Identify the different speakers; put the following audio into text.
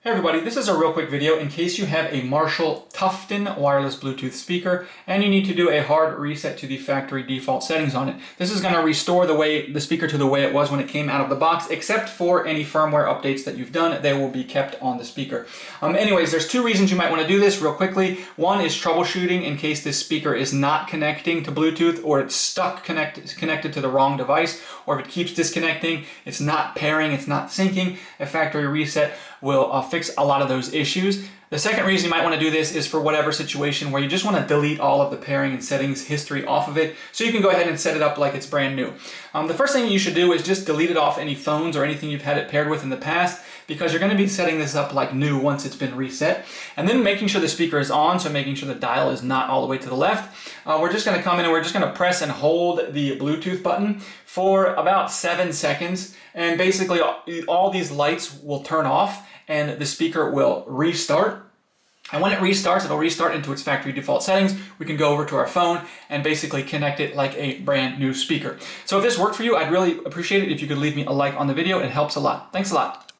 Speaker 1: Hey everybody, this is a real quick video in case you have a Marshall Tufton wireless Bluetooth speaker and you need to do a hard reset to the factory default settings on it. This is going to restore the speaker to the way it was when it came out of the box, except for any firmware updates that you've done. They will be kept on the speaker. Anyways, there's two reasons you might want to do this real quickly. One is troubleshooting in case this speaker is not connecting to Bluetooth, or it's stuck connected to the wrong device, or if it keeps disconnecting, it's not pairing, it's not syncing. A factory reset will fix a lot of those issues. The second reason you might want to do this is for whatever situation where you just want to delete all of the pairing and settings history off of it, so you can go ahead and set it up like it's brand new. The first thing you should do is just delete it off any phones or anything you've had it paired with in the past, because you're going to be setting this up like new once it's been reset. And then making sure the speaker is on, so making sure the dial is not all the way to the left. We're just going to come in and we're just going to press and hold the Bluetooth button for about 7 seconds, and basically all these lights will turn off and the speaker will restart. And when it restarts, it'll restart into its factory default settings. We can go over to our phone and basically connect it like a brand new speaker. So if this worked for you, I'd really appreciate it if you could leave me a like on the video. It helps a lot. Thanks a lot.